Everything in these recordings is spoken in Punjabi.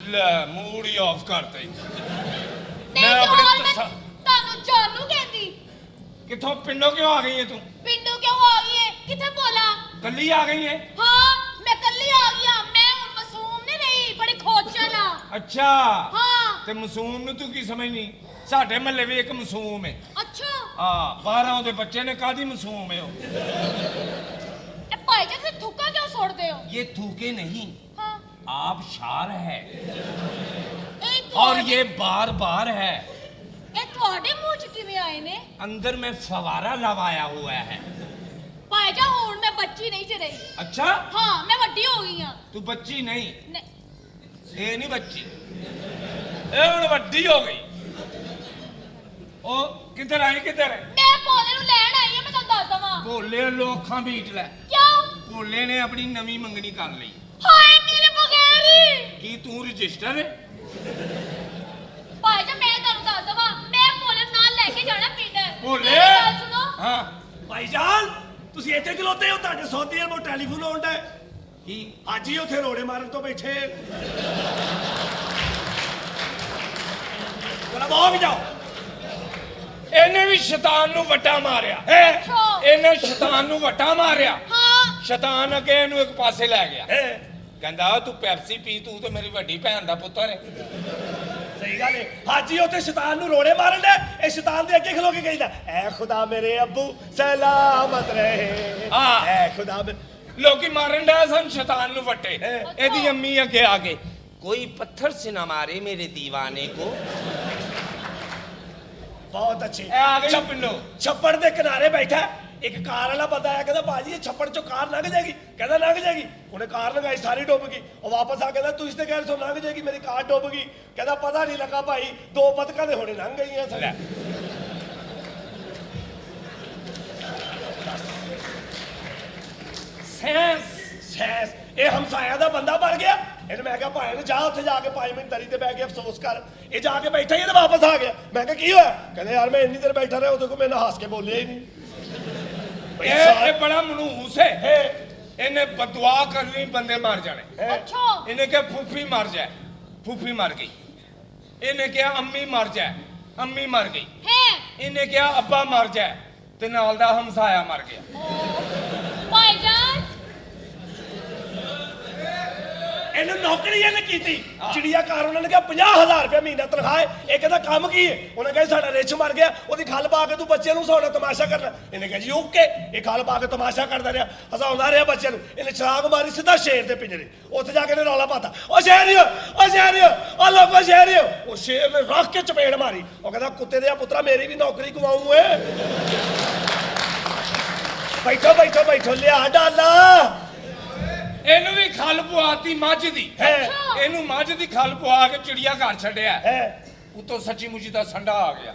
ਲੈ ਮੂਡ ਹੀ ਆਫ ਕਰਤਾ ਹੀ। ਨਹੀਂ ਮੈਂ ਤੁਹਾਨੂੰ ਜਾਨੂ ਕਹਿੰਦੀ। ਕਿੱਥੋਂ ਪਿੰਡੋਂ ਕਿਉਂ ਆ ਗਈ ਹੈ ਤੂੰ? ਪਿੰਡੋਂ ਕਿਉਂ ਆ ਗਈ ਹੈ? ਕਿੱਥੇ ਬੋਲਾ? ਕੱਲੀ ਆ ਗਈ ਹੈ? ਹਾਂ ਮੈਂ ਕੱਲੀ ਆ ਗਈ ਆ। ਮੈਂ ਹੁਣ ਮਾਸੂਮ ਨਹੀਂ ਰਹੀ, ਬੜੀ ਖੋਚਣ ਆ। ਅੱਛਾ ਹਾਂ ਤੇ ਮਾਸੂਮ ਨੂੰ ਤੂੰ ਕੀ ਸਮਝਣੀ? ਸਾਡੇ ਮਹੱਲੇ ਵੀ ਇੱਕ ਮਾਸੂਮ ਹੈ। ਅੱਛਾ ਹਾਂ 12 ਉਹਦੇ ਬੱਚੇ ਨੇ, ਕਾਦੀ ਮਾਸੂਮ ਹੈ ਉਹ? ਇਹ ਭਾਈ ਜੀ ਤੁਸੀਂ ਥੁੱਕਾ ਕਿਉਂ ਸੁੱਟਦੇ ਹੋ? ये थूके नहीं, ਹਾਂ आबशार है ਇਹ और ये बार बार है। ਇਹ ਤੁਹਾਡੇ ਮੂੰਹ ਚ ਕਿਵੇਂ ਆਏ ਨੇ? अंदर में फवारा लगाया हुआ है। ਭਾਈ ਜੀ ਹੁਣ ਮੈਂ ਬੱਚੀ ਨਹੀਂ ਚ ਰਹੀ। अच्छा ਹਾਂ ਮੈਂ ਵੱਡੀ ਹੋ ਗਈ ਆ। तू बच्ची नहीं, ਨਹੀਂ ये नहीं बच्ची, ये हुण वड्डी हो गई। ओ किधर आई किधर है? ਮੈਂ ਭੋਲੇ ਨੂੰ ਲੈਣ ਆਈ ਆ। ਮੈਂ ਤੁਹਾਨੂੰ ਦੱਸ ਦਵਾਂ। भोले लोखां बीट लै। ਕਿਉਂ? भोले ने अपनी नवी मंगनी कर ली। ਹਾਏ ਮੇਰੇ ਬਗੈਰ ਹੀ। की तू रजिस्टर है? ਭਾਈ ਜੀ ਮੈਂ ਤੁਹਾਨੂੰ ਦੱਸ ਦਵਾਂ, ਮੈਂ ਭੋਲੇ ਨੂੰ ਨਾਲ ਲੈ ਕੇ ਜਾਣਾ ਪਿੰਡ। भोले ਮੇਰੀ ਗੱਲ ਸੁਣੋ। हाँ ਭਾਈਜਾਨ ਤੁਸੀਂ ਇੱਥੇ ਖਲੋਤੇ ਹੋ, ਤੁਹਾਡੇ ਸੌਦੀ ਅਰਬੋਂ ਟੈਲੀਫੋਨ ਆਉਂਦਾ ਹੈ। की ਅੱਜ ਹੀ ਉੱਥੇ ਰੋੜੇ ਮਾਰਨ ਤੋਂ ਬੈਠੇ। ਜਰਾ ਬਾਹਰ ਵੀ ਜਾਓ। ਇਹਨੇ ਵੀ ਸ਼ੈਤਾਨ ਨੂੰ ਵੱਟਾ ਮਾਰਿਆ ਹੈ। ਇਹਨੇ ਸ਼ੈਤਾਨ ਨੂੰ ਵੱਟਾ ਮਾਰਿਆ। ਹਾਂ ਸ਼ੈਤਾਨ ਅਗੇ ਇਹਨੂੰ ਇੱਕ ਪਾਸੇ ਲੈ ਗਿਆ। ਹੈ ਕਹਿੰਦਾ ਤੂੰ ਪੈਪਸੀ ਪੀ, ਤੂੰ ਤੇ ਮੇਰੀ ਵੱਡੀ ਭੈਣ ਦਾ ਪੁੱਤਰ ਹੈ। ਸਹੀ ਗੱਲ ਹੈ। ਹਾਜੀ ਉੱਥੇ ਸ਼ੈਤਾਨ ਨੂੰ ਰੋੜੇ ਮਾਰਨ ਦਾ। ਇਹ ਸ਼ੈਤਾਨ ਦੇ ਅੱਗੇ ਖਲੋ ਕੇ ਕਹਿੰਦਾ ਐ ਖੁਦਾ ਮੇਰੇ ਅੱਬੂ ਸਲਾਮਤ ਰਹੇ। ਹਾਂ। ਐ ਖੁਦਾ ਲੋਕੀ ਮਾਰਨ ਡਿਆ ਸਨ ਸ਼ੈਤਾਨ ਨੂੰ ਵੱਟੇ। ਇਹਦੀ ਅੰਮੀ ਅੱਗੇ ਆ ਕੇ ਕੋਈ ਪੱਥਰ ਸੇ ਨਾ ਮਾਰੇ ਮੇਰੇ ਦੀਵਾਨੇ ਕੋ। ਬਹੁਤ ਅੱਛੇ। ਇਹ ਆ ਗਈ ਪਿੰਡੋਂ। ਛੱਪੜ ਦੇ ਕਿਨਾਰੇ ਬੈਠਾ ਇੱਕ ਕਾਰ ਵਾਲਾ ਬੰਦਾ ਆਇਆ, ਕਹਿੰਦਾ ਬਾਜੀ ਇਹ ਛੱਪੜ ਚੋਂ ਕਾਰ ਲੰਘ ਜਾਏਗੀ। ਕਹਿੰਦਾ ਲੰਘ ਜਾਏਗੀ। ਉਹਨੇ ਕਾਰ ਲੰਘਾਈ, ਸਾਰੀ ਡੁੱਬ ਗਈ। ਉਹ ਵਾਪਸ ਆ ਕਹਿੰਦਾ ਤੁਸੀਂ ਤੇ ਕਹਿ ਰਹੇ ਸੋ ਲੰਘ ਜਾਏਗੀ, ਮੇਰੀ ਕਾਰ ਡੁੱਬ ਗਈ। ਕਹਿੰਦਾ ਪਤਾ ਨਹੀਂ ਲੱਗਾ ਭਾਈ, 2 ਪਤਕਾਂ ਦੇ ਹੁਣੇ ਲੰਘ ਗਈਆਂ ਥੱਲੇ। ਸੈਂਸ ਇਹ ਹਮਸਾਇਆ ਦਾ ਬੰਦਾ ਬਣ ਗਿਆ। ਇਹਨੇ ਮੈਂ ਕਿਹਾ ਭਾਈ ਨੂੰ ਜਾ ਉੱਥੇ ਜਾ ਕੇ 5 ਮਿੰਟ ਦਰੀ ਤੇ ਬਹਿ ਕੇ ਅਫਸੋਸ ਕਰ। ਇਹ ਜਾ ਕੇ ਬੈਠਾ ਹੀ ਤੇ ਵਾਪਸ ਆ ਗਿਆ। ਮੈਂ ਕਿਹਾ ਕੀ ਹੋਇਆ? ਕਹਿੰਦੇ ਯਾਰ ਮੈਂ ਇੰਨੀ ਦੇਰ ਬੈਠਾ ਰਿਹਾ, ਉਹਦੇ ਕੋਲ ਮੈਂ ਹੱਸ ਕੇ ਬੋਲਿਆ ਹੀ ਨਹੀਂ। ਇਹ ਬੜਾ ਮਨਹੂਸ ਹੈ। ਇਹਨੇ ਬਦੁਆ ਕਰਨੀ, ਬੰਦੇ ਮਰ ਜਾਣੇ। ਅੱਛਾ ਇਹਨੇ ਕਿਹਾ ਫੂਫੀ ਮਰ ਜਾਏ, ਫੂਫੀ ਮਰ ਗਈ। ਇਹਨੇ ਕਿਹਾ ਅੰਮੀ ਮਰ ਜਾਏ, ਅੰਮੀ ਮਰ ਗਈ। ਹੈ ਇਹਨੇ ਕਿਹਾ ਅੱਬਾ ਮਰ ਜਾਏ, ਤੇ ਨਾਲ ਦਾ ਹਮਸਾਇਆ ਮਰ ਗਿਆ। ਭਾਈ ਜਾਨ ਇਹਨੂੰ ਨੌਕਰੀ ਇਹਨੇ ਕੀਤੀ। ਚਿੜੀਆ ਘਰ ਉਹਨਾਂ ਨੇ ਕਿਹਾ 50,000 ਰੁਪਏ ਮਹੀਨਾ ਤਨਖਾਹ ਹੈ। ਇਹ ਕਹਿੰਦਾ ਕੰਮ ਕੀ ਹੈ? ਉਹਨੇ ਕਿਹਾ ਸਾਡਾ ਰਿਛ ਮਰ ਗਿਆ, ਉਹਦੀ ਖੱਲ ਪਾ ਕੇ ਤੂੰ ਬੱਚੇ ਨੂੰ ਹਸਾਉਣਾ, ਤਮਾਸ਼ਾ ਕਰਨਾ। ਇਹਨੇ ਕਿਹਾ ਜੀ ਓਕੇ। ਇਹ ਖੱਲ ਪਾ ਕੇ ਤਮਾਸ਼ਾ ਕਰਦਾ ਰਿਹਾ, ਹਸਾਉਂਦਾ ਰਿਹਾ ਬੱਚੇ ਨੂੰ। ਇਹਨੇ ਛਾਗ ਮਾਰੀ ਸਿੱਧਾ ਸ਼ੇਰ ਦੇ ਪਿੰਜਰੇ। ਉੱਥੇ ਜਾ ਕੇ ਇਹਨੇ ਰੌਲਾ ਪਾਤਾ, ਓ ਸ਼ੇਰੀਓ, ਓ ਸ਼ੇਰੀਓ, ਓ ਲੋਕੋ ਸ਼ੇਰੀਓ। ਉਹ ਸ਼ੇਰ ਨੇ ਰੱਖ ਕੇ ਚਪੇੜ ਮਾਰੀ। ਉਹ ਕਹਿੰਦਾ ਕੁੱਤੇ ਦੇ ਪੁੱਤਰਾ ਮੇਰੀ ਵੀ ਨੌਕਰੀ ਗਵਾਉਂ ਏ। ਬੈਠੋ ਬੈਠੋ ਬੈਠੋ, ਲਿਆ ਡਾਲਾ। ਇਹਨੂੰ ਵੀ ਖਲ ਪਵਾਤੀ ਮੱਝ ਦੀ। ਇਹਨੂੰ ਮੱਝ ਦੀ ਖਲ ਪਵਾ ਕੇ ਚਿੜੀਆ ਘਰ ਛੱਡਿਆ। ਉਤੋਂ ਸੱਚੀ ਮੁੱਚੀ ਦਾ ਸੰਡਾ ਆ ਗਿਆ।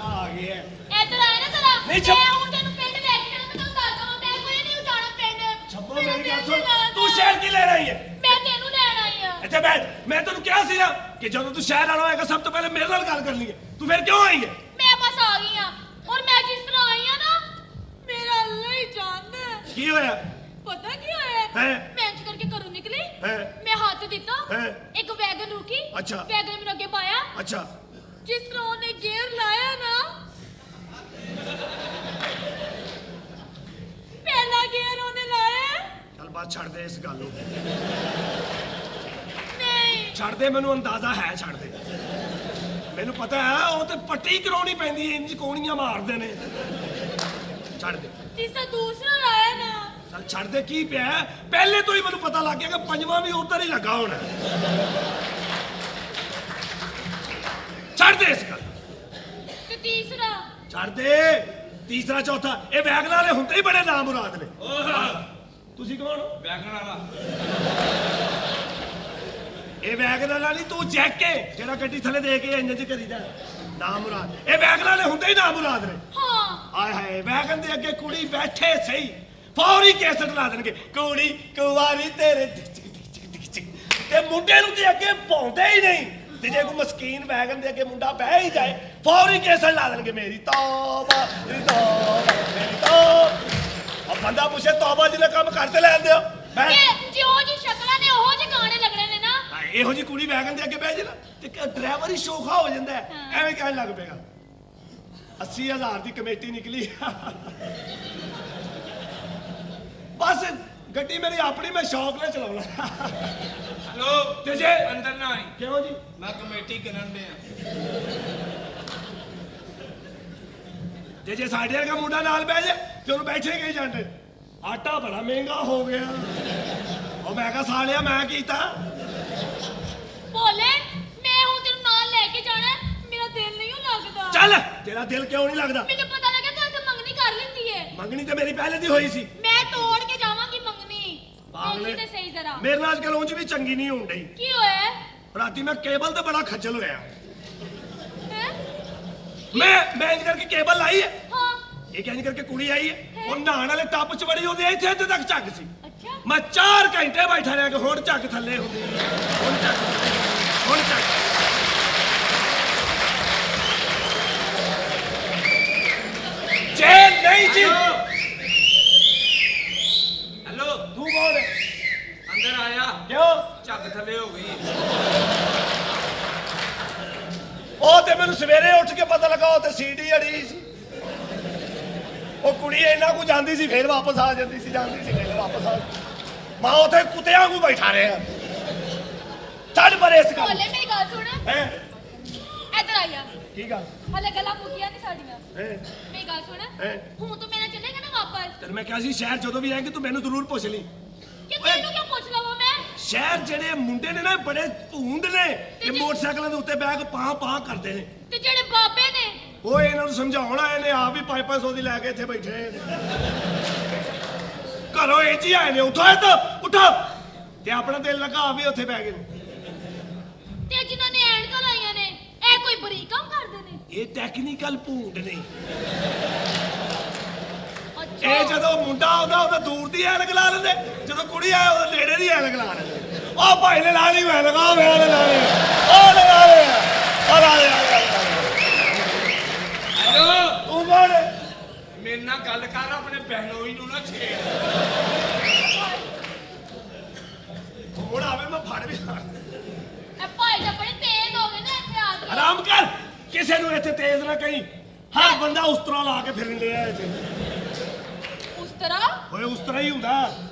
ਆ ਗਿਆ ਇੱਧਰ ਆਏ ਨਾ ਜ਼ਰਾ। ਨਹੀਂ, ਮੈਂ ਹੁਣ ਤੈਨੂੰ ਪਿੰਡ ਲੈ ਕੇ ਜਾਣਾ। ਮੈਂ ਤੁਹਾਨੂੰ ਦੱਸ ਦਵਾਂ, ਮੈਂ ਕੋਈ ਨਹੀਂ ਜਾਣਾ ਪਿੰਡ। ਛੱਪੋ ਮੇਰਾ ਮੇਰੀ ਗੱਲ ਦਿਲ ਸੁਣ, ਨਹੀਂ ਲੱਗਦਾ। ਤੂੰ ਸ਼ਹਿਰ ਕੀ ਲੈਣ ਆਈ ਹੈ? ਮੈਂ ਤੈਨੂੰ ਲੈਣ ਆਈ ਆ। ਇੱਥੇ ਬੈਠ। ਮੈਂ ਤੈਨੂੰ ਕਿਹਾ ਸੀ ਨਾ ਕਿ ਜਦੋਂ ਤੂੰ ਸ਼ਹਿਰ ਆਣਾ ਹੋਏਗਾ ਸਭ ਤੋਂ ਪਹਿਲੇ ਮੇਰੇ ਨਾਲ ਗੱਲ ਕਰਨੀ ਹੈ। ਤੂੰ ਫਿਰ ਕਿਉਂ ਆਈ ਹੈ? ਮੈਂ ਬਸ ਆ ਗਈ ਆ। ਔਰ ਮੈਂ ਜਿਸ ਤਰ੍ਹਾਂ ਆਈ ਆ ਨਾ, ਮੇਰਾ ਅੱਲਾ ਹੀ ਜਾਣਦਾ ਹੈ। ਕੀ ਹੋਇਆ? ਪਤਾ ਕੀ ਹੋਇਆ? ਹੈਂ? ਮੈਂ ਇੰਜ ਕਰਕੇ ਘਰੋਂ ਨਿਕਲੀ। ਹੈਂ? ਮੈਂ ਹੱਥ ਦਿੱਤਾ। ਹੈਂ? ਇੱਕ ਵੈਗਨ ਰੁਕੀ। ਅੱਛਾ। ਵੈਗਨ ਨੇ ਮੈਨੂੰ ਅੱਗੇ ਪਾਇਆ। ਅੱਛਾ ਜਿਸ ਤਰ੍ਹਾਂ ਉਹਨੇ ਗੇਅਰ ਲਾਇਆ ਨਾ, ਪਹਿਲਾ ਗੇਅਰ ਉਹਨੇ ਲਾਇਆ। ਚੱਲ ਬਾਤ ਛੱਡ ਦੇ ਇਸ ਗੱਲ ਨੂੰ। ਨਹੀਂ ਛੱਡ ਦੇ, ਮੈਨੂੰ ਅੰਦਾਜ਼ਾ ਹੈ। ਛੱਡ ਦੇ, ਮੈਨੂੰ ਪਤਾ ਹੈ। ਉਹ ਤੇ ਪੱਟੀ ਕਰਾਉਣੀ ਪੈਂਦੀ ਹੈ, ਇੰਜ ਕੋਣੀਆਂ ਮਾਰਦੇ ਨੇ। ਛੱਡ ਦੇ, ਤੀਸਰਾ ਦੂਸਰਾ ਲਾਇਆ ਨਾ। ਚੱਲ ਛੱਡ ਦੇ। ਕੀ ਪਿਆ? ਪਹਿਲੇ ਤੋਂ ਹੀ ਮੈਨੂੰ ਪਤਾ ਲੱਗ ਗਿਆ ਕਿ ਪੰਜਵਾਂ ਵੀ ਉਧਰ ਹੀ ਲੱਗਾ ਹੋਣਾ। ਛੱਡ ਦੇ ਇਸ ਗੱਲ। ਤੇ ਤੀਸਰਾ ਛੱਡ ਦੇ। ਤੀਸਰਾ ਚੌਥਾ ਇਹ ਵੈਗਨ ਵਾਲੇ ਹੁੰਦੇ ਹੀ ਬੜੇ ਨਾਮੁਰਾਦ ਨੇ। ਤੁਸੀਂ ਕੌਣ ਹੋ? ਵੈਗਨ ਵਾਲਾ ਇਹ ਵੈਗਨ ਵਾਲਾ ਨਹੀਂ, ਤੂੰ ਜੈਕ ਕੇ ਜਿਹੜਾ ਗੱਡੀ ਥੱਲੇ ਦੇ ਕੇ ਇੰਜਨ ਚ ਕਰੀਦਾ ਨਾਮੁਰਾਦ। ਇਹ ਵੈਗਨ ਵਾਲੇ ਹੁੰਦੇ ਹੀ ਨਾਮੁਰਾਦ ਨੇ। ਹਾਂ ਆਏ ਹਾਏ, ਵੈਗਨ ਦੇ ਅੱਗੇ ਕੁੜੀ ਬੈਠੇ ਸਹੀ, ਫੌਰੀ ਕੈਸਟ ਲਾ ਦੇਣਗੇ, ਕੁੜੀ ਕੁਵਾਰੀ ਤੇਰੇ ਤੇ ਮੁੰਡੇ ਨੂੰ ਤੇ ਅੱਗੇ ਪਾਉਂਦੇ ਹੀ ਨਹੀਂ। ਤੇ ਜੇ ਕੋਈ ਮਸਕੀਨ ਵੈਗਨ ਦੇ ਅੱਗੇ ਮੁੰਡਾ ਬਹਿ ਹੀ ਜਾਏ, ਫੌਰੀ ਕੈਸਟ ਲਾ ਦੇਣਗੇ, ਮੇਰੀ ਤੌਬਾ ਮੇਰੀ ਤੌਬਾ ਮੇਰੀ ਤੌਬਾ। ਆ ਬੰਦਾ ਪੁੱਛੇ ਤੌਬਾ ਜੀ ਦਾ ਕੰਮ ਕਰਤੇ ਲੈਣ ਦਿਓ। ਜੇ ਇਹੋ ਜੀ ਕੁੜੀ ਵੈਗਨ ਦੇ ਅੱਗੇ ਬਹਿ ਜੇ ਨਾ ਤੇ ਡਰਾਈਵਰ ਹੀ ਸ਼ੋਖਾ ਹੋ ਜਾਂਦਾ ਹੈ। ਐਵੇਂ ਕਹਿਣ ਲੱਗ ਪਏਗਾ 80,000 ਦੀ ਕਮੇਟੀ ਨਿਕਲੀ। ਬਸ ਗੱਡੀ ਮੇਰੀ ਆਪਣੀ, ਮੈਂ ਸ਼ੌਕ ਨਾਲ ਚਲਾਉਣਾ। ਹਲੋ ਤੇ ਜੇ ਅੰਦਰ ਨਾ ਆਈ, ਕਿਉਂ ਜੀ? ਮੈਂ ਕਮੇਟੀ ਗਿਣਨ ਦੇ ਜੇ ਸਾਡੇ ਵਰਗਾ ਮੁੰਡਾ ਨਾਲ ਬਹਿ ਜੇ ਤੇ ਉਹਨੂੰ ਬੈਠੇ ਗਏ ਜਾਂਦੇ ਆਟਾ ਬੜਾ ਮਹਿੰਗਾ ਹੋ ਗਿਆ। ਉਹ ਮੈਂ ਕਿਹਾ ਸਾਲਿਆ ਮੈਂ ਕੀਤਾ। ਭੋਲੇ ਮੈਂ ਹੁਣ ਤੈਨੂੰ ਨਾਲ ਲੈ ਕੇ ਜਾਣਾ ਹੈ। ਮੇਰਾ ਦਿਲ ਨਹੀਂ ਲੱਗਦਾ। ਚੱਲ ਤੇਰਾ ਦਿਲ ਕਿਉਂ ਨਹੀਂ ਲੱਗਦਾ? ਮੈਨੂੰ ਪਤਾ ਲੱਗਾ ਤੂੰ ਇੱਥੇ ਮੰਗਣੀ ਕਰ ਲੈਂਦੀ ਏ। ਮੰਗਣੀ ਤੇ ਮੇਰੀ ਪਹਿਲੇ ਦੀ ਹੋਈ ਸੀ। ਮੈਂ ਤੋੜ ਕੇ ਜਾਵਾਂਗੀ ਮੰਗਣੀ। ਪਾਗਲੇ। ਦੇਖੀ ਤੇ ਸਹੀ ਜ਼ਰਾ। ਮੇਰੇ ਨਾਲ ਅੱਜ ਕੱਲ੍ਹ ਉਂਝ ਵੀ ਚੰਗੀ ਨਹੀਂ ਹੋਣ ਡਈ। ਕੀ ਹੋਇਆ ਰਾਤੀ ਮੈਂ ਕੇਬਲ ਤੇ ਬੜਾ ਖੱਜਲ ਹੋਇਆ। ਹੈ? ਮੈਂ ਇੰਜ ਕਰਕੇ ਕੇਬਲ ਲਾਈ ਹੈ, ਹਾਂ ਇਹ ਇੰਜ ਕਰਕੇ ਕੁੜੀ ਆਈ ਹੈ, ਉਹ ਨਹਾਣ ਵਾਲੇ ਟੱਪ ਚ ਵੜੀ, ਉਹਦੇ ਇੱਥੇ ਤੱਕ ਝੱਗ ਸੀ। ਅੱਛਾ ਮੈਂ 4 ਘੰਟੇ ਬੈਠਾ ਰਿਹਾ ਕਿ ਹੁਣ ਝੱਗ ਥੱਲੇ ਹੁੰਦੀ, ਹੁਣ ਝੱਗ, ਹੁਣ ਝੱਗ। ਜੇ ਨਹੀਂ ਸੀ। ਹਲੋ ਤੂੰ ਕੌਣ ਹੈ? ਅੰਦਰ ਆਇਆ, ਕਿਉਂ? ਝੱਗ ਥੱਲੇ ਹੋ ਗਈ। ਉਹ ਤੇ ਮੈਨੂੰ ਸਵੇਰੇ ਉੱਠ ਕੇ ਪਤਾ ਲੱਗਾ ਉਹ ਤੇ ਸੀਡੀ ਅੜੀ ਸੀ। ਉਹ ਕੁੜੀ ਇਹਨਾਂ ਕੋ ਜਾਂਦੀ ਸੀ ਫੇਰ ਵਾਪਸ ਆ ਜਾਂਦੀ ਸੀ, ਜਾਂਦੀ ਸੀ ਫੇਰ ਵਾਪਸ ਆ। ਮੈਂ ਉੱਥੇ ਕੁੱਤਿਆਂ ਨੂੰ ਬੈਠਾ ਰਿਹਾ। ਛੱਡ ਪਰੇ ਇਸ ਗੱਲ। ਭੋਲੇ ਮੇਰੀ ਗੱਲ ਸੁਣ। ਹੈ ਇੱਧਰ ਆਇਆ। ਕੀ ਗੱਲ ਹਲੇ ਗੱਲਾਂ ਮੁੱਕੀਆਂ ਨਹੀਂ ਸਾਡੀਆਂ। ਹੈ? ਮੇਰੀ ਗੱਲ ਸੁਣ। ਹੈਂ? ਹੁਣ ਤੂੰ ਮੇਰੇ ਨਾਲ ਚੱਲੇਗਾ ਨਾ ਵਾਪਸ? ਤੈਨੂੰ ਮੈਂ ਕਿਹਾ ਸੀ ਸ਼ਹਿਰ ਜਦੋਂ ਵੀ ਆਏਂਗੇ ਤੂੰ ਮੈਨੂੰ ਜ਼ਰੂਰ ਪੁੱਛ ਲਈ। ਕਿ ਤੈਨੂੰ ਕਿਉਂ ਪੁੱਛ ਲਵਾਂ ਮੈਂ? ਸ਼ਹਿਰ ਜਿਹੜੇ ਮੁੰਡੇ ਨੇ ਨਾ ਬੜੇ ਭੂੰਡ ਨੇ, ਇਹ ਮੋਟਰਸਾਈਕਲਾਂ ਦੇ ਉੱਤੇ ਬੈਗ ਪਾਂ ਕਰਦੇ ਨੇ। ਤੇ ਜਿਹੜੇ ਬਾਬੇ ਨੇ ਉਹ ਇਹਨਾਂ ਨੂੰ ਸਮਝਾਉਣ ਆਏ ਨੇ, ਆਪ ਵੀ 500 ਦੀ ਲੈ ਕੇ ਇੱਥੇ ਬੈਠੇ ਨੇ। ਘਰੋਂ ਇਹ ਜੀ ਆਏ ਨੇ, ਉਠੋ ਇਹ ਤੋਂ ਉਠੋ, ਤੇ ਆਪਣਾ ਦਿਲ ਲਗਾ ਵੀ ਉੱਥੇ ਬਹਿ ਗਏ ਨੇ। ਤੇ ਜਿਨ੍ਹਾਂ ਨੇ ਐਨਕਾਂ ਲਾਈਆਂ ਨੇ ਇਹ ਕੋਈ ਬਰੀਕ ਕੰਮ ਕਰਦੇ ਨੇ? ਇਹ ਟੈਕਨੀਕਲ ਭੂੰਡ ਨੇ। ਅੱਛਾ ਇਹ ਜਦੋਂ ਮੁੰਡਾ ਆਉਂਦਾ ਉਹਦਾ ਦੂਰ ਦੀ ਐਨਕ ਲਾ ਲੈਂਦੇ, ਜਦੋਂ ਕੁੜੀ ਆਏ ਉਹਦਾ ਨੇੜੇ ਦੀ ਐਨਕ ਲਾ ਲੈਂਦੇ। ਉਹ ਭਾਈ ਨੇ ਲਾ ਲਈ, ਮੈਂ ਲਗਾ, ਮੈਂ ਲਾ ਲਈ, ਉਹ ਲਗਾ ਲਿਆ, ਉਹ ਲਾ ਲਿਆ। ਹਲੋ ਤੂੰ ਕੌਣ ਹੈ? ਮੇਰੇ ਨਾਲ ਗੱਲ ਕਰ, ਆਪਣੇ ਬਹਿਨੋਈ ਨੂੰ ਨਾ ਛੇੜ। ਹੁਣ ਆਵੇ ਮੈਂ ਫੜ ਵੀ ਲਾਂ। ਇਹ ਭਾਈ ਤਾਂ ਬੜੇ ਤੇਜ਼ ਹੋ ਗਏ ਨੇ ਇੱਥੇ ਆ ਕੇ। ਆਰਾਮ ਕਰ, ਕਿਸੇ ਨੂੰ ਇੱਥੇ ਤੇਜ਼ ਨਾ ਕਹੀਂ। ਹਰ ਬੰਦਾ ਉਸ ਤਰ੍ਹਾਂ ਲਾ ਕੇ ਫਿਰਨ ਲਿਆ ਇੱਥੇ। ਉਸ ਤਰ੍ਹਾਂ ਓਏ ਉਸ ਤਰ੍ਹਾਂ ਹੀ ਹੁੰਦਾ।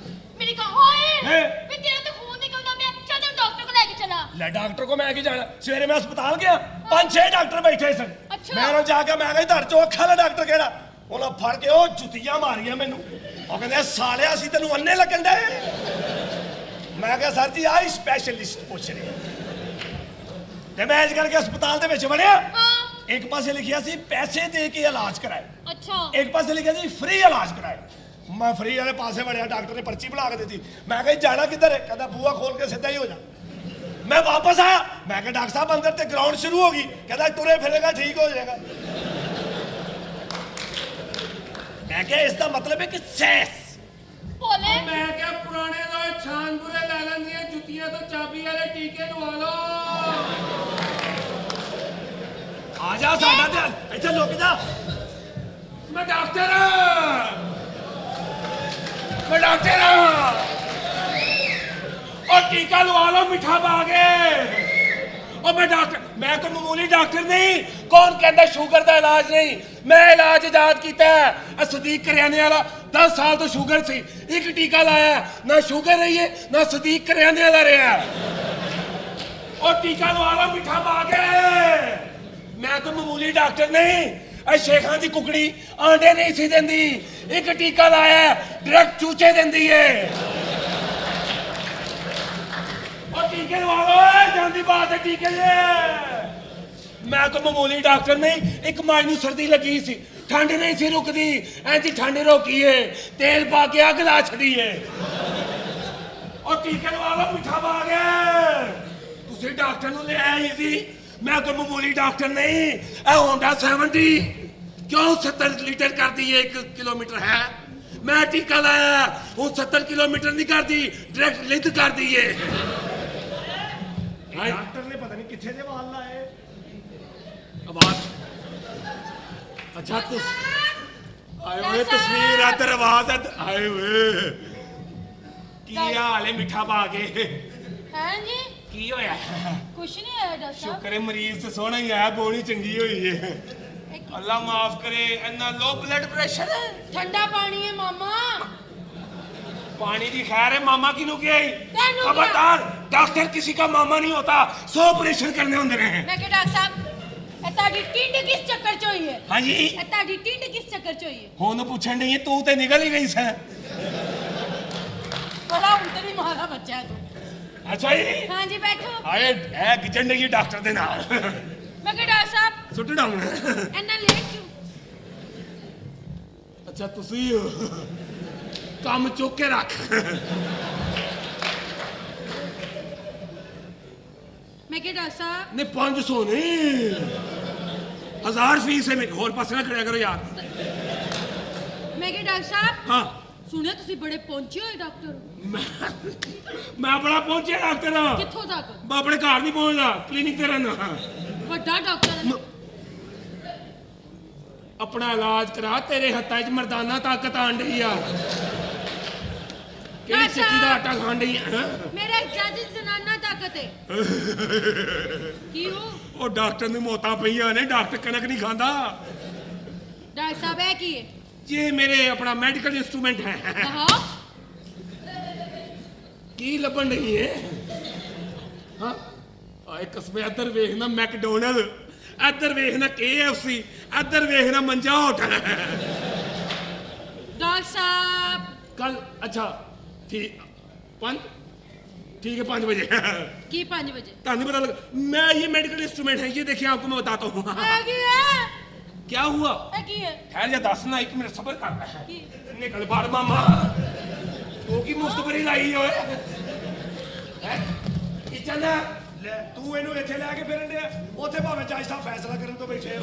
ਮੇਰੀ ਕਹਾ ਹੋਏ ਹੈਂ? ਵੀ ਤੇਰਾ ਤਾਂ ਖੂਨ ਨਿਕਲਦਾ ਪਿਆ। ਚੱਲ ਤੈਨੂੰ ਡਾਕਟਰ ਕੋਲ ਲੈ ਕੇ ਚਲਾ। ਲੈ ਡਾਕਟਰ ਕੋ ਮੈਂ ਕੀ ਜਾਣਾ? ਸਵੇਰੇ ਮੈਂ ਹਸਪਤਾਲ ਗਿਆ, 5-6 ਡਾਕਟਰ ਬੈਠੇ ਸਨ। ਅੱਛਾ। ਮੈਂ ਉਹਨਾਂ ਜਾ ਕੇ ਮੈਂ ਕਿਹਾ ਧੜ ਚੋਂ ਅੱਖਾਂ ਦਾ ਡਾਕਟਰ ਕਿਹੜਾ? ਉਹਨਾਂ ਫੜ ਕੇ ਉਹ ਜੁੱਤੀਆਂ ਮਾਰੀਆਂ ਮੈਨੂੰ। ਉਹ ਕਹਿੰਦੇ ਸਾਲਿਆ ਸੀ ਤੈਨੂੰ ਅੰਨੇ ਲੱਗਣ ਦੇ। ਮੈਂ ਕਿਹਾ ਸਰ ਜੀ ਆਈ ਸਪੈਸ਼ਲਿਸਟ ਪੁੱਛ ਰਹੇ। ਤੇ ਮੈਂ ਇਸ ਕਰਕੇ ਹਸਪਤਾਲ ਦੇ ਵਿੱਚ ਵੜਿਆ। ਹਾਂ ਇੱਕ ਪਾਸੇ ਲਿਖਿਆ ਸੀ ਪੈਸੇ ਦੇ ਕੇ ਇਲਾਜ ਕਰਾਏ, ਅੱਛਾ ਇੱਕ ਪਾਸੇ ਲਿਖਿਆ ਸੀ ਫ੍ਰੀ ਇਲਾਜ ਕਰਾਏ। ਮੈਂ ਫ੍ਰੀ ਵਾਲੇ ਪਾਸੇ ਵੜਿਆ, ਡਾਕਟਰ ਨੇ ਪਰਚੀ ਬਣਾ ਕੇ ਦਿੱਤੀ। ਮੈਂ ਕਿਹਾ ਜਾਣਾ ਕਿੱਧਰ ਹੈ? ਕਹਿੰਦਾ ਬੂਹਾ ਖੋਲ ਕੇ ਸਿੱਧਾ ਹੀ ਹੋ ਜਾ। ਮੈਂ ਵਾਪਸ ਆਇਆ, ਮੈਂ ਕਿਹਾ ਡਾਕਟਰ ਸਾਹਿਬ ਅੰਦਰ ਤੇ ਗਰਾਊਂਡ ਸ਼ੁਰੂ ਹੋ ਗਈ। ਕਹਿੰਦਾ ਟੁਰੇ ਫਿਰੇਗਾ ਠੀਕ ਹੋ ਜਾਏਗਾ। ਮੈਂ ਕਿਹਾ ਇਸ ਦਾ ਮਤਲਬ ਹੈ ਕਿ ਸੈਸ। ਭੋਲੇ ਮੈਂ ਕਿਹਾ ਪੁਰਾਣੇ ਲੋਕ ਛਾਨ ਬੁਰੇ ਲੈ ਲੈਂਦੀਆਂ ਜੁੱਤੀਆਂ ਤੋਂ ਚਾਬੀ ਵਾਲੇ ਟੀਕੇ ਲਵਾ ਲਓ। ਆ ਜਾ ਸਾਡਾ ਧਿਆਨ, ਇੱਥੇ ਲੁਕ ਜਾ। ਮੈਂ ਡਾਕਟਰ ਹਾਂ, ਮੈਂ ਡਾਕਟਰ ਹਾਂ। ਉਹ ਟੀਕਾ ਲਵਾ ਲਓ ਮਿੱਠਾ ਪਾ ਕੇ। ਉਹ ਮੈਂ ਡਾਕਟਰ, ਮੈਂ ਕੋਈ ਮਾਮੂਲੀ ਡਾਕਟਰ ਨਹੀਂ। ਕੌਣ ਕਹਿੰਦਾ ਸ਼ੂਗਰ ਦਾ ਇਲਾਜ ਨਹੀਂ? ਮੈਂ ਇਲਾਜ ਇਜਾਦ ਕੀਤਾ ਹੈ। ਸਦੀਕ ਕਰਿਆਨੇ ਵਾਲਾ 10 ਸਾਲ ਤੋਂ ਸ਼ੂਗਰ ਸੀ, ਇੱਕ ਟੀਕਾ ਲਾਇਆ, ਨਾ ਸ਼ੂਗਰ ਰਹੀ ਹੈ ਨਾ ਸਦੀਕ ਕਰਿਆਨੇ ਵਾਲਾ ਰਿਹਾ। ਉਹ ਟੀਕਾ ਲਵਾ ਲਓ ਮਿੱਠਾ ਪਾ ਕੇ। ਮੈਂ ਕੋਈ ਮਾਮੂਲੀ ਡਾਕਟਰ ਨਹੀਂ। ਇਹ ਸ਼ੇਖਾਂ ਦੀ ਕੁਕੜੀ ਆਂਡੇ ਨਹੀਂ ਸੀ ਦਿੰਦੀ, ਇੱਕ ਟੀਕਾ ਲਾਇਆ ਡਾਇਰੈਕਟ ਚੂਚੇ ਦਿੰਦੀ ਏ। ਉਹ ਟੀਕੇ ਲਵਾ ਲਓ, ਜਾਂਦੀ ਬਾਤ ਹੈ ਟੀਕੇ ਜੇ। ਮੈਂ ਕੋਈ ਮਾਮੂਲੀ ਡਾਕਟਰ ਨਹੀਂ। ਇੱਕ ਮਾਈ ਨੂੰ ਸਰਦੀ ਲੱਗੀ ਸੀ, ਠੰਡ ਨਹੀਂ ਸੀ ਰੁਕਦੀ, ਐਂਜੀ ਠੰਡ ਰੋਕੀ ਏ, ਤੇਲ ਪਾ ਕੇ ਅੱਗ ਲਾ ਛੱਡੀ ਏ। ਉਹ ਟੀਕੇ ਲਵਾ ਲਓ ਮਿੱਠਾ ਪਾ ਕੇ। ਤੁਸੀਂ ਡਾਕਟਰ ਨੂੰ ਲੈ ਆਈ ਸੀ, ਮੈਂ ਕੋਈ ਮਾਮੂਲੀ ਡਾਕਟਰ ਨਹੀਂ। ਇਹ ਹੋਂਡਾ 70 ਕਿਉਂ 70 ਲੀਟਰ ਕਰਦੀ ਏ 1 ਕਿਲੋਮੀਟਰ ਹੈ। ਮੈਂ ਟੀਕਾ ਲਾਇਆ, ਉਹ 70 ਕਿਲੋਮੀਟਰ ਨਹੀਂ ਕਰਦੀ, ਡਾਇਰੈਕਟ ਲਿੰਕ ਕਰਦੀ ਏ। ਡਾਕਟਰ ਨੇ ਪਤਾ ਨਹੀਂ ਕਿੱਥੇ ਦੇ ਵਾਲ ਲਾਏ। ਆਵਾਜ਼ ਅੱਛਾ ਆਏ ਹੋਏ ਤਸਵੀਰ ਆ ਤੇ ਆਵਾਜ਼ ਆਏ ਹੋਏ। ਕੀ ਹਾਲ ਹੈ ਮਿੱਠਾ ਪਾ ਕੇ? ਹੈ ਜੀ ਕੀ ਹੋਇਆ ਕੁਛ ਨਹੀਂ ਆਇਆ ਡਾਕਟਰ ਸਾਹਿਬ ਸ਼ੁਕਰ ਹੈ ਮਰੀਜ਼ ਤੇ ਸੋਹਣਾ ਹੀ ਆਇਆ ਬੋਣੀ ਚੰਗੀ ਹੋਈ ਹੈ ਅੱਲਾ ਮਾਫ करे ਇੰਨਾ लो ब्लड प्रेशर है ਠੰਡਾ ਪਾਣੀ ਹੈ ਮਾਮਾ पानी की खैर है मामा की नु क्या तेनू क्या? खबरदार डॉक्टर किसी का मामा नहीं होता 100 ऑपरेशन करने होंगे रहे ਮੈਂ ਕਿ ਡਾਕਟਰ ਸਾਹਿਬ ਇਹ ਤੁਹਾਡੀ ਟਿੰਡ ਕਿਸ ਚੱਕਰ ਚ ਹੋਈ ਹੈ हाँ जी ਇਹ ਤੁਹਾਡੀ ਟਿੰਡ ਕਿਸ ਚੱਕਰ ਚ ਹੋਈ ਹੈ ਹੁਣ ਪੁੱਛਣ ਨਹੀਂ ਤੂੰ ਤੇ ਨਿਕਲ ਹੀ ਗਈ ਸੈਂ ਬੜਾ ਉਂਤਰੀ ਮਾਰਾ ਬੱਚਾ ਹੈ ਤੂੰ ਅੱਛਾ ਜੀ ਹਾਂਜੀ ਬੈਠੋ ਆਏ ਐ ਕਿਚਨ ਦੇ ਡਾਕਟਰ ਦੇ ਨਾਲ ਮੈਂ ਕਿ ਡਾਕਟਰ ਸਾਹਿਬ ਸੁੱਟ ਡਾਉਣ ਇੰਨਾ ਲੇਟ ਕਿਉਂ ਅੱਛਾ ਤੁਸੀਂ ਕੰਮ ਚੁੱਕ ਕੇ ਰੱਖ ਮੈਂ ਕਿ ਡਾਕਟਰ ਸਾਹਿਬ ਨੇ 500 ਨਹੀਂ 1000 ਫੀਸ ਹੈ ਮੇਰੀ ਹੋਰ ਪਾਸੇ ਨਾ ਖੜਿਆ ਕਰੋ ਯਾਰ ਮੈਂ ਕਿ ਡਾਕਟਰ ਸਾਹਿਬ ਹਾਂ ਸੁਣਿਆ ਤੁਸੀਂ ਬੜੇ ਪਹੁੰਚੇ ਹੋਏ ਡਾਕਟਰ ਮੈਂ ਬੜਾ ਪਹੁੰਚਿਆ ਡਾਕਟਰ ਕਿੱਥੋਂ ਤੱਕ ਮੈਂ ਆਪਣੇ ਘਰ ਨਹੀਂ ਪਹੁੰਚਦਾ ਕਲੀਨਿਕ ਤੇ ਰਹਿਣਾ ਵੱਡਾ ਡਾਕਟਰ ਹੈ ਆਪਣਾ ਇਲਾਜ ਕਰਾ ਤੇਰੇ ਹੱਥਾਂ 'ਚ ਮਰਦਾਨਾ ਤਾਕਤ ਆਣ ਡਈ ਆ ਕਿਹੜੀ ਚੱਕੀ ਦਾ ਆਟਾ ਖਾਣ ਡਈ ਆ ਮੇਰੇ ਜੱਜ ਜ਼ਨਾਨਾ ਤਾਕਤ ਹੈ ਕੀ ਉਹ ਡਾਕਟਰ ਨੂੰ ਮੌਤਾਂ ਪਈਆਂ ਨੇ ਡਾਕਟਰ ਕਣਕ ਨਹੀਂ ਖਾਂਦਾ ਡਾਕਟਰ ਸਾਹਿਬ ਇਹ ਕੀ ਹੈ ਇਹ ਮੇਰੇ ਆਪਣਾ ਮੈਡੀਕਲ ਇੰਸਟਰੂਮੈਂਟ ਹੈ ਕਹਾ ਕੀ ਲੱਭਣ ਨਹੀਂ ਹੈ ਹਾਂ ਆਏ ਕਸਮੇ ਇੱਧਰ ਵੇਖਣਾ ਮੈਕਡੋਨਲਡ ਇੱਧਰ ਵੇਖਣਾ KFC ਇੱਧਰ ਵੇਖਣਾ ਮੰਜਾ ਹੋਟਲ डॉक्टर साहब कल अच्छा ठीक 5 ठीक है 5 बजे की 5 बजे नहीं पता लगा मैं ये मेडिकल इंस्ट्रूमेंट है ये देखिए आपको मैं बताता हूँ की है क्या हुआ की है खैर या 10 ना 1 मिनट सबर करना है की निकल बाहर मामा वो की मुफ्त भरी लाई है किचन है ਲੈ ਤੂੰ ਇਹਨੂੰ ਇੱਥੇ ਲੈ ਕੇ ਫਿਰਨ ਡਿਆ ਉੱਥੇ ਭਾਵੇਂ ਜੱਜ ਸਾਹਿਬ ਫੈਸਲਾ ਕਰਨ ਤੋਂ ਬੈਠੇ ਆ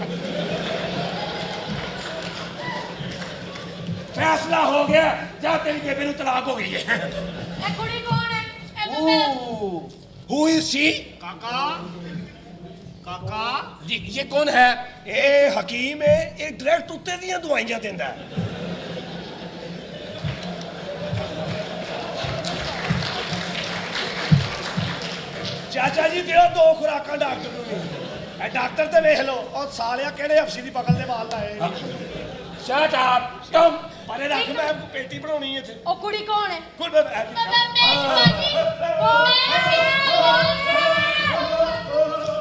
फैसला हो गया जा तेरी बेबे नु तलाक हो गई है ए कुड़ी कौन है ए तो मेरा हु इज शी ਕਾਕਾ ਕਾਕਾ जी ये कौन है ਇਹ ਹਕੀਮ ਹੈ ਇਹ ਡਾਇਰੈਕਟ ਉੱਤੇ ਦੀਆਂ ਦਵਾਈਆਂ ਦਿੰਦਾ ਹੈ ਚਾਚਾ ਜੀ ਦਿਓ 2 ਖੁਰਾਕਾਂ ਡਾਕਟਰ ਨੂੰ ਵੀ ਇਹ ਡਾਕਟਰ ਤੇ ਵੇਖ ਲਓ ਉਹ ਸਾਲਿਆ ਕਿਹੜੇ ਹਫਸੀ ਦੀ ਪਕੜ ਦੇ ਵਾਲ ਲਾਏ शट अप तुम ਪਰੇ ਰੱਖ ਮੈਂ ਪੇਟੀ ਬਣਾਉਣੀ ਇੱਥੇ ओ कुड़ी कौन है ਕੋਈ मेरी बाजी मैं